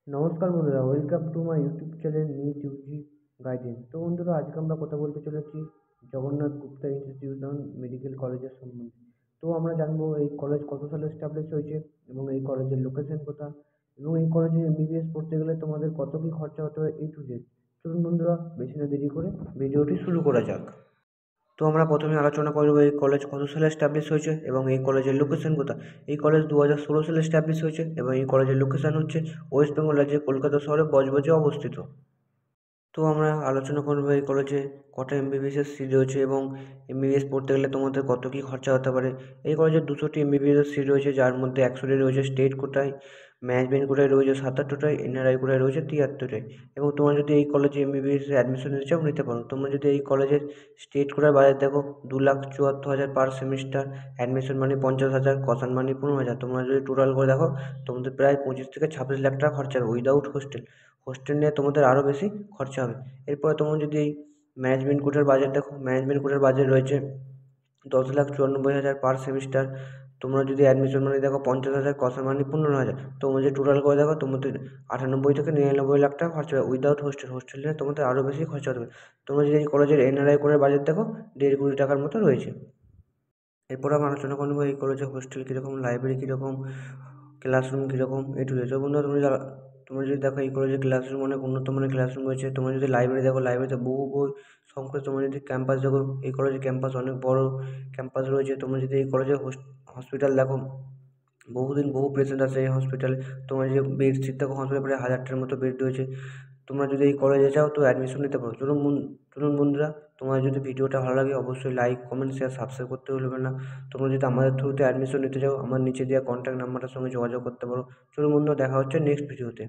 নমস্কার বন্ধুরা, welcome to my YouTube channel NEET UG guidance. তো বন্ধুরা, আজকে আমরা কথা বলতে চলেছি জগন্নাথ গুপ্তা ইনস্টিটিউশন মেডিকেল কলেজের সম্বন্ধে। তো আমরা জানবো এই কলেজ কত সালে এস্টাবলিশ হয়েছে এবং এই কলেজের লোকেশন কোথায় এবং এই কলেজে এমবিবিএস পড়তে গেলে তোমাদের কত কি খরচা হতে হয়, A to Z। চলুন বন্ধুরা, বেশি না দেরি করে ভিডিওটি শুরু করা যাক। তো আমরা প্রথমে আলোচনা করব এই কলেজ কত সালে এস্টাবলিশ হয়েছে এবং এই কলেজের লোকেশন কোথায়। এই কলেজ 2016 সালে এস্টাবলিশ হয়েছে এবং এই কলেজের লোকেশন হচ্ছে ওয়েস্ট বেঙ্গল রাজ্যের কলকাতা শহরে বজবজে অবস্থিত। তো আমরা আলোচনা করব এই কলেজে কটা এমবিবিএস এর সিট রয়েছে এবং এমবিবিএস পড়তে গেলে তোমাদের কত কী খরচা হতে পারে। এই কলেজে 200টি এমবিবিএস এর সিট রয়েছে, যার মধ্যে 100টি রয়েছে স্টেট কোটায়, ম্যানেজমেন্ট কোটায় রয়েছে 77টায়, এনআরআই কোটায় রয়েছে 73টায়। এবং তোমরা যদি এই কলেজে এমবিবিএস এ অ্যাডমিশন নিতে চাও নিতে পারো। তোমরা যদি এই কলেজের স্টেট কোটার বাজেট দেখো, 2,74,000 পার সেমিস্টার, অ্যাডমিশন মানি 50,000, কসান মানি 15,000। তোমরা যদি টোটাল করে দেখো তোমাদের প্রায় 25 থেকে 26 লাখ টাকা খরচা হবে উইদাউট হোস্টেল। হোস্টেল নিয়ে তোমাদের আরও বেশি খরচা হবে। এরপরে তোমরা যদি এই ম্যানেজমেন্ট কোটার বাজেট দেখো, ম্যানেজমেন্ট কোটার বাজেট রয়েছে 10,94,000 পার সেমিস্টার। তোমরা যদি অ্যাডমিশন মানি দেখো 50,000, কসার মানি 15,000। তোমরা যদি টোটাল করে দেখো তোমাদের 98 থেকে 99 লাখ টাকা খরচা হবে উইদাউট হোস্টেল। হোস্টেল নিয়ে তোমাদের আরও বেশি খরচা হবে। তোমরা যদি এই কলেজের এনআরআই কোটার বাজেট দেখো 1.5 কোটি টাকার মতো রয়েছে। এরপর আমরা আলোচনা করবো এই কলেজে হোস্টেল কীরকম, লাইব্রেরি কীরকম, ক্লাসরুম কীরকম, এই টু জেড। বন্ধুরা, তোমরা যদি দেখো এই কলেজে ক্লাসরুম অনেক উন্নত মানের ক্লাসরুম রয়েছে। তোমরা যদি লাইব্রেরি দেখো, লাইব্রেরিতে বহু বই সংখ্যক। তোমরা যদি ক্যাম্পাস দেখো, এই কলেজের ক্যাম্পাস অনেক বড় ক্যাম্পাস রয়েছে। তোমরা যদি এই কলেজের হসপিটাল দেখো, বহুদিন বহু পেশেন্ট আসে এই হসপিটালে। তোমরা যে বেড সিট দেখো, হসপিটালে প্রায় 1000টার মতো বেড রয়েছে। তোমরা যদি এই কলেজে চাও তো অ্যাডমিশন নিতে পারো। চলুন বন্ধুরা, তোমার যদি ভিডিওটা ভালো লাগে অবশ্যই লাইক, কমেন্ট, শেয়ার, সাবস্ক্রাইব করতে ভুলবেন না। তোমরা যদি আমাদের থ্রুতে অ্যাডমিশন নিতে চাও আমার নিচে দেওয়া কন্ট্যাক্ট নাম্বারটার সঙ্গে যোগাযোগ করতে পারো। চলুন বন্ধুরা, দেখা হচ্ছে নেক্সট ভিডিওতে।